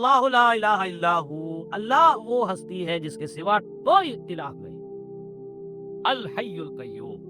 اللہ لا الہ الا ہو، اللہ وہ ہستی ہے جس کے سوا کوئی الہ نہیں۔ الحی القیوم،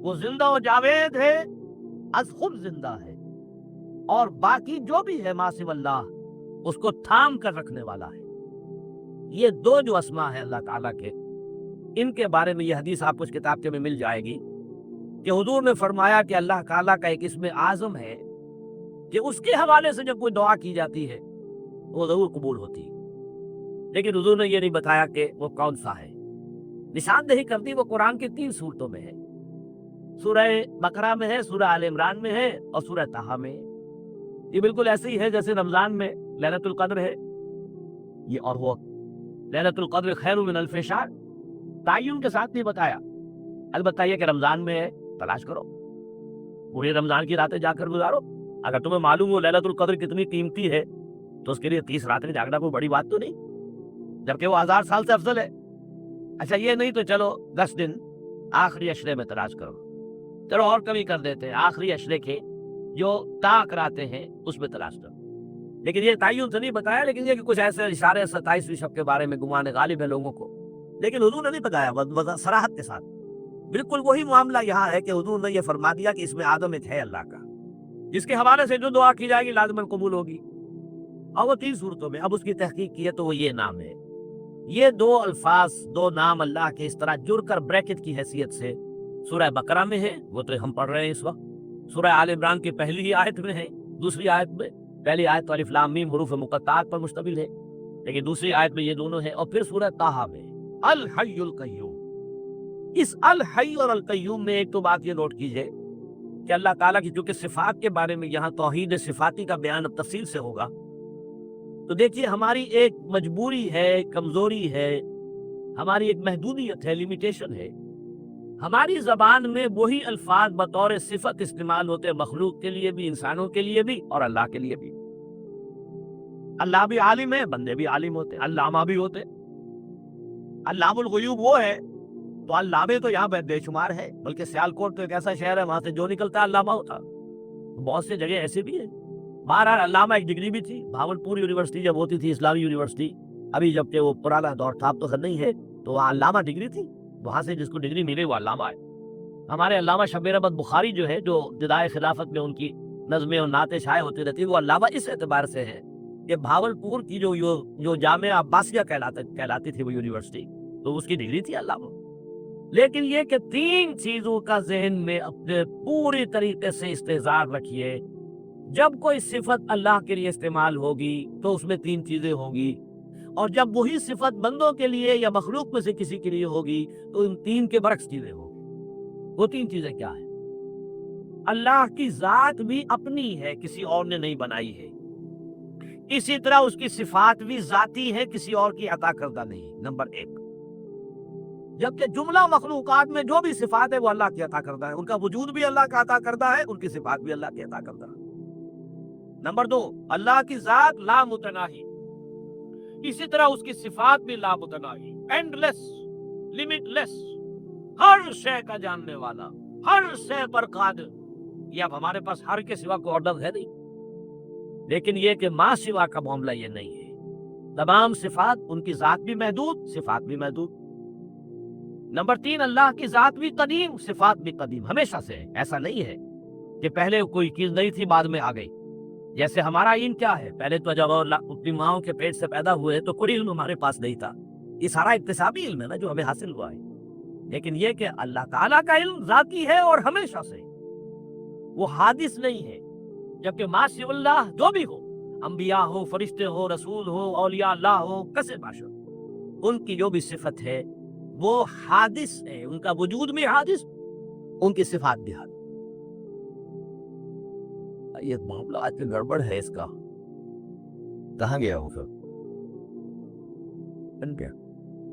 وہ زندہ و جاوید ہے، از خود زندہ ہے، اور باقی جو بھی ہے ما سوی اللہ اس کو تھام کر رکھنے والا ہے۔ یہ دو جو اسما ہے اللہ تعالیٰ کے، ان کے بارے میں یہ حدیث آپ کو اس کتاب میں مل جائے گی کہ حضور نے فرمایا کہ اللہ تعالیٰ کا ایک اسم اعظم ہے کہ اس کے حوالے سے جب کوئی دعا کی جاتی ہے وہ ضرور قبول ہوتی ہے، لیکن حضور نے یہ نہیں بتایا کہ وہ کون سا ہے۔ نشاندہی کرتی وہ قرآن کی 3 صورتوں میں ہے، سورہ بقرہ میں ہے، سورہ آل عمران میں ہے، اور سورہ طٰہٰ میں ہے۔ یہ بالکل ایسے ہی ہے جیسے رمضان میں ليلۃ القدر ہے، یہ اور وہ ليلۃ القدر خیر من الف شہر، تعین کے ساتھ نہیں بتایا، البتہ یہ کہ رمضان میں ہے، تلاش کرو، پوری رمضان کی راتیں جا کر گزارو۔ اگر تمہیں معلوم ہو ليلۃ القدر کتنی قیمتی ہے تو اس کے لیے 30 راتیں جاگنا کوئی بڑی بات تو نہیں، جبکہ وہ 1000 سال سے افضل ہے۔ اچھا یہ نہیں تو چلو 10 دن آخری عشرے میں تلاش کرو، چلو اور کمی کر دیتے ہیں، آخری عشرے کے جو طاق راتیں ہیں اس میں تلاش کرو، لیکن یہ تعین سے نہیں بتایا، لیکن یہ کہ کچھ ایسے اشارے 27ویں شب کے بارے میں گمان غالب ہے لوگوں کو، لیکن حضور نے نہیں بتایا صراحت کے ساتھ۔ بالکل وہی معاملہ یہاں ہے کہ حضور نے یہ فرما دیا کہ اس میں آدم ایک ہے اللہ کا، جس کے حوالے سے جو دعا کی جائے گی لازماً قبول ہوگی، اور وہ 3 صورتوں میں اب اس کی تحقیق کی ہے تو وہ یہ نام ہے۔ یہ 2 الفاظ، 2 نام اللہ کے اس طرح جڑ کر بریکٹ کی حیثیت سے سورہ بقرہ میں ہے، وہ تو ہم پڑھ رہے ہیں اس وقت، سورہ آل عمران کی پہلی ہی آیت میں ہے، دوسری آیت میں، پہلی آیت تو الف لام میم حروف مقطعات پر مشتمل ہے، لیکن دوسری آیت میں یہ دونوں ہیں، اور پھر سورہ طٰہٰ میں الحی القیوم۔ اس الحی اور القیوم میں ایک تو بات یہ نوٹ کیجئے کہ اللہ تعالیٰ کی چونکہ صفات کے بارے میں یہاں توحید صفاتی کا بیان اب تفصیل سے ہوگا، تو دیکھیے ہماری ایک مجبوری ہے، کمزوری ہے، ہماری ایک محدودیت ہے، لیمیٹیشن ہے۔ ہماری زبان میں وہی الفاظ بطور صفت استعمال ہوتے ہیں مخلوق کے لیے بھی، انسانوں کے لیے بھی، اور اللہ کے لیے بھی۔ اللہ بھی عالم ہے، بندے بھی عالم ہوتے ہیں، علامہ بھی ہوتے ہیں۔ علام الغیوب وہ ہے تو علامے تو یہاں بے شمار ہے، بلکہ سیالکوٹ تو ایک ایسا شہر ہے وہاں سے جو نکلتا ہے علامہ ہوتا۔ بہت سے جگہ ایسے بھی ہیں۔ بہرحال علامہ ایک ڈگری بھی تھی، بھاولپور یونیورسٹی جب ہوتی تھی اسلامی یونیورسٹی، ابھی جبکہ وہ پرانا دور تھا اب تو خیر نہیں ہے، تو وہاں علامہ ڈگری تھی، وہاں سے جس کو ڈگری ملے وہ علامہ ہے۔ ہمارے علامہ شبیر احمد بخاری جو ہے، جو ابتدائے خلافت میں ان کی نظمیں اور نعتیں شائع ہوتی رہتی، وہ علامہ اس اعتبار سے ہے کہ بھاولپور کی جو جامعہ عباسیہ کہلاتی تھی وہ یونیورسٹی، تو اس کی ڈگری تھی علامہ۔ لیکن یہ کہ 3 چیزوں کا ذہن میں اپنے پوری طریقے سے استحضار رکھیے، جب کوئی صفت اللہ کے لیے استعمال ہوگی تو اس میں 3 چیزیں ہوگی، اور جب وہی صفت بندوں کے لیے یا مخلوق میں سے کسی کے لیے ہوگی تو ان 3 کے برعکس چیزیں ہوگی۔ وہ 3 چیزیں کیا ہیں؟ اللہ کی ذات بھی اپنی ہے، کسی اور نے نہیں بنائی ہے، اسی طرح اس کی صفات بھی ذاتی ہے، کسی اور کی عطا کردہ نہیں، نمبر 1۔ جبکہ جملہ مخلوقات میں جو بھی صفات ہے وہ اللہ کی عطا کردہ ہے، ان کا وجود بھی اللہ کا عطا کردہ ہے، ان کی صفات بھی اللہ کی عطا کردہ ہے۔ نمبر 2، اللہ کی ذات لا متناہی، اسی طرح اس کی صفات بھی لا متناہی، اینڈ لیس، لمٹ لیس، ہر شے کا جاننے والا، ہر شے پر قادر۔ یہ اب ہمارے پاس ہر کے سوا کو آرڈر ہے نہیں، لیکن یہ کہ ما سوا کا معاملہ یہ نہیں ہے، تمام صفات، ان کی ذات بھی محدود، صفات بھی محدود۔ نمبر 3، اللہ کی ذات بھی قدیم، صفات بھی قدیم، ہمیشہ سے ہے، ایسا نہیں ہے کہ پہلے کوئی چیز نہیں تھی بعد میں آ گئی۔ جیسے ہمارا علم کیا ہے، پہلے تو جب اپنی ماؤں کے پیٹ سے پیدا ہوئے تو کوئی علم ہمارے پاس نہیں تھا، یہ سارا اکتسابی علم ہے نا جو ہمیں حاصل ہوا ہے۔ لیکن یہ کہ اللہ تعالیٰ کا علم ذاتی ہے اور ہمیشہ سے، وہ حادث نہیں ہے، جبکہ ما سوی اللہ جو بھی ہو، انبیاء ہو، فرشتے ہو، رسول ہو، اولیاء اللہ ہو، کسے باشا، ان کی جو بھی صفت ہے وہ حادث ہے، ان کا وجود بھی حادث، ان کی صفات بھی حادث۔ یہ معاملہ آج کی گڑبڑ ہے، اس کا کہاں گیا ہو پھر بن گیا،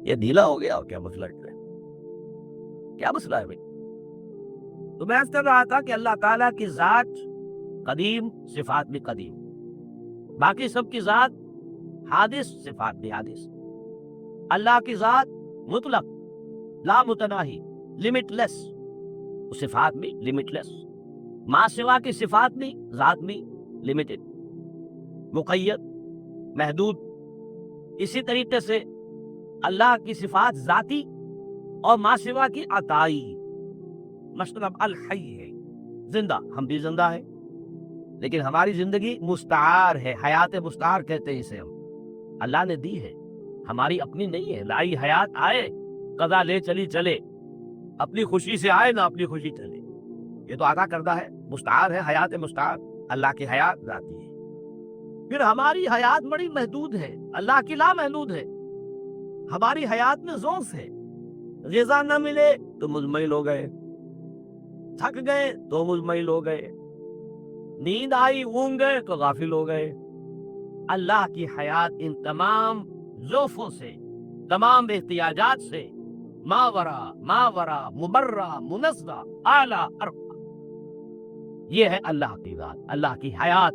یہ ڈھیلا ہو گیا، اور کیا مسئلہ ہے، کیا مسئلہ ہے بھائی؟ تو میں کر رہا تھا کہ اللہ تعالیٰ کی ذات قدیم، صفات بھی قدیم، باقی سب کی ذات حادث، صفات بھی حادث۔ اللہ کی ذات مطلق، لا متناہی، لمٹ لیس، صفات بھی لمٹ لیس، ما سوا کی صفات بھی، ذات بھی لمیٹڈ، مقید، محدود. اسی طریقے سے اللہ کی صفات ذاتی اور ما سوا کی عطائی. مثلا الحی ہے, زندہ, ہم بھی زندہ ہیں لیکن ہماری زندگی مستعار ہے, حیات مستعار کہتے ہیں اسے ہم. اللہ نے دی ہے, ہماری اپنی نہیں ہے. لائی حیات آئے, قضا لے چلی چلے, اپنی خوشی سے آئے نہ اپنی خوشی چلے. یہ تو عطا کردہ ہے, مستعار ہے, حیات مستعار. اللہ کی حیات ذاتی ہے. پھر ہماری حیات بڑی محدود ہے, اللہ کی لا محدود ہے. ہماری حیات میں ذوف ہے, غذا نہ ملے تو مزمل ہو گئے, تھک گئے تو مزمل ہو گئے, نیند آئی اونگ گئے تو غافل ہو گئے. اللہ کی حیات ان تمام ذوفوں سے, تمام احتیاجات سے ماورا مبرہ منزہ اعلیٰ ارفع. یہ ہے اللہ کی ذات, اللہ کی حیات.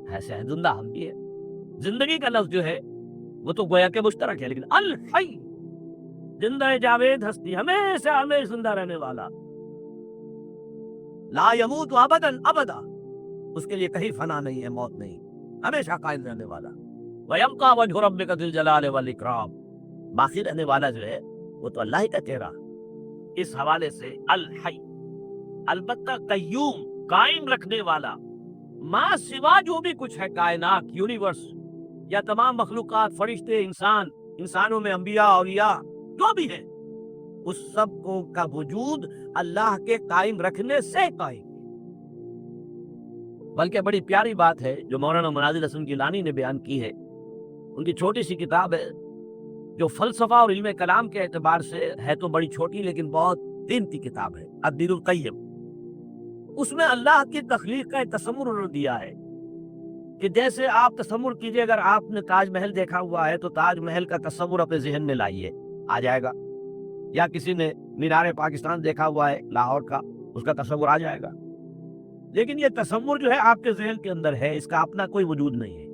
ایسے ہے زندہ ہم بھی ہے. زندگی کا لفظ جو ہے وہ تو گویا کہ مشترک ہے, لیکن الحی, زندہ جاوید ہستی, ہمیشہ ہمیشہ زندہ رہنے والا, لا یموت ابدا ابدا, اس کے لیے کہیں فنا نہیں ہے, موت نہیں, ہمیشہ قائم رہنے والا. وَيَبْقَى وَجْهُ رَبِّكَ ذِو الْجَلَالِ وَالْإِكْرَامِ, باقی رہنے والا جو ہے وہ تو اللہ ہی کا چہرہ. اس حوالے سے الحی, البتہ قیوم, قائم رکھنے والا. ما سوا جو بھی کچھ ہے کائنات, یونیورس یا تمام مخلوقات, فرشتے, انسانوں میں انبیاء, اولیاء, جو بھی ہے, اس سب کو کا وجود اللہ کے قائم رکھنے سے قائم. بلکہ بڑی پیاری بات ہے جو مولانا مناظر حسن گیلانی نے بیان کی ہے. ان کی چھوٹی سی کتاب ہے جو فلسفہ اور علم کلام کے اعتبار سے ہے تو بڑی چھوٹی لیکن بہت قیمتی کتاب ہے, الدین القیم. اس میں اللہ کی تخلیق کا ایک تصور انہوں نے دیا ہے کہ جیسے آپ تصور کیجئے, اگر آپ نے تاج محل دیکھا ہوا ہے تو تاج محل کا تصور اپنے ذہن میں لائیے, آ جائے گا. یا کسی نے مینار پاکستان دیکھا ہوا ہے لاہور کا, اس کا تصور آ جائے گا. لیکن یہ تصور جو ہے آپ کے ذہن کے اندر ہے, اس کا اپنا کوئی وجود نہیں ہے.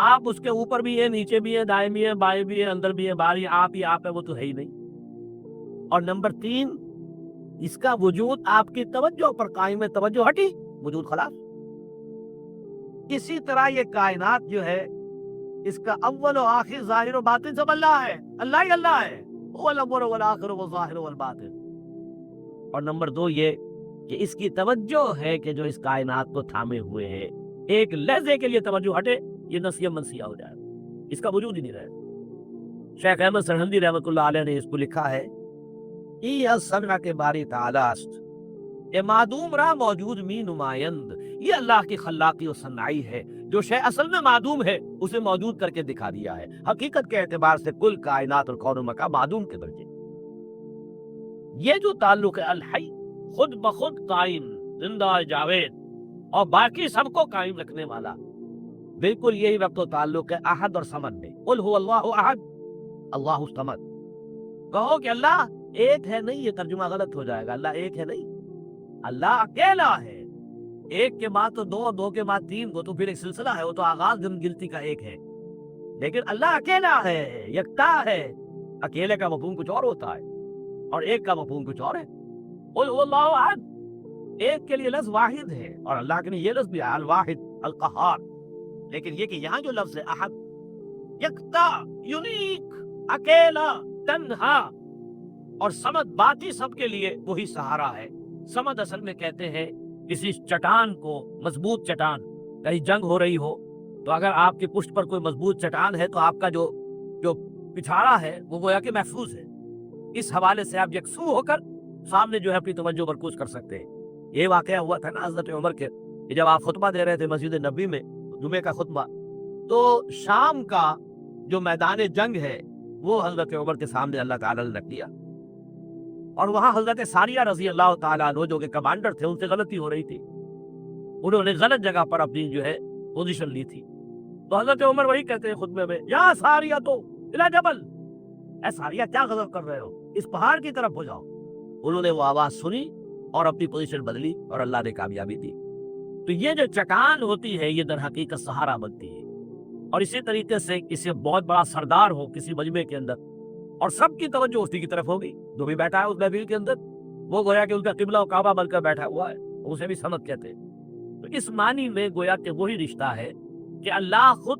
آپ اس کے اوپر بھی ہیں, نیچے بھی ہیں, دائیں بھی ہیں, بائیں بھی ہیں, اندر بھی ہیں, باہر ہی آپ ہے, وہ تو ہے ہی نہیں. اور نمبر 3, اس کا وجود آپ کی توجہ پر قائم ہے, توجہ ہٹی وجود خلاص. اسی طرح یہ کائنات جو ہے اس کا اول و آخر, ظاہر و باطن سب اللہ ہے, اللہ ہی اللہ ہے. هو الاول والآخر والظاہر والباطن. اور نمبر 2 یہ کہ اس کی توجہ ہے کہ جو اس کائنات کو تھامے ہوئے ہے, ایک لحظے کے لیے توجہ ہٹے یہ نسیہ منسیہ ہو جائے, اس کا وجود ہی نہیں رہے. شیخ احمد سرہندی رحمۃ اللہ علیہ نے اس کو لکھا ہے, ای الصنع کے باری تعالی است, اے معدوم را موجود می نمائند. یہ اللہ کی خلاقی و صنعی ہے, جو شے اصل میں معدوم ہے اسے موجود کر کے دکھا دیا ہے. حقیقت کے اعتبار سے کل کائنات اور کون و مکان معدوم کے درجے. یہ جو تعلق ہے الحی, خود بخود قائم, زندہ جاوید اور باقی سب کو قائم رکھنے والا, بالکل یہی وقت و تعلق ہے احد اور صمد میں. قل هو اللہ احد اللہ الصمد. کہو کہ اللہ ایک ہے نہیں, یہ ترجمہ غلط ہو جائے گا. اللہ ایک ہے نہیں, اللہ اکیلا ہے. ایک کے بعد تو 2, 2 کے بعد 3, وہ تو پھر ایک سلسلہ ہے, وہ تو آغاز گنتی کا ایک ہے. لیکن اللہ اکیلا ہے, یکتا ہے. اکیلے کا مفہوم کچھ اور ہوتا ہے اور ایک کا مفہوم کچھ اور ہے. قل هو اللہ احد, ایک کے لیے لفظ واحد ہے, اور اللہ کے لیے یہ لفظ بھی ہے الواحد القہار. لیکن یہ کہ یہاں جو لفظ ہے احد, یکتا, یونیک, اکیلا, تنہا, اور سمد باقی سب کے لیے وہی سہارا ہے. سمد اصل میں کہتے ہیں کسی چٹان کو, مضبوط چٹان, کہیں جنگ ہو رہی ہو تو اگر آپ کی پشت پر کوئی مضبوط چٹان ہے تو آپ کا جو پچھاڑا ہے وہ گویا کہ محفوظ ہے. اس حوالے سے آپ یکسو ہو کر سامنے جو ہے اپنی توجہ مرکوز کر سکتے ہیں. یہ واقعہ ہوا تھا نا حضرت عمر کے, کہ جب آپ خطبہ دے رہے تھے مسجد نبی میں, جمعے کا خطبہ, تو شام کا جو میدان جنگ ہے وہ حضرت عمر کے سامنے اللہ تعالیٰ نے رکھ دیا, اور وہاں حضرت ساریہ رضی اللہ تعالیٰ عنہ جو کہ کمانڈر تھے, ان سے غلطی ہو رہی تھی, انہوں نے غلط جگہ پر اپنی جو ہے پوزیشن لی تھی. تو حضرت عمر وہی کہتے ہیں خطبے میں, یا ساریہ تو الی جبل, اے ساریہ کیا غضب کر رہے ہو, اس پہاڑ کی طرف ہو جاؤ. انہوں نے وہ آواز سنی اور اپنی پوزیشن بدلی اور اللہ نے کامیابی دی. تو یہ جو چٹان ہوتی ہے یہ در حقیقت سہارا بنتی ہے. اور اسی طریقے سے کسی بہت بڑا سردار ہو کسی مجمع کے اندر, اور سب کی توجہ اسی کی طرف ہوگی, جو بھی بیٹھا ہے اس محفل کے اندر وہ گویا کہ ان کا قبلہ و کعبہ بن کر بیٹھا ہوا ہے, اسے بھی سمد کہتے ہیں. تو اس معنی میں گویا کہ وہی رشتہ ہے کہ اللہ خود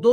2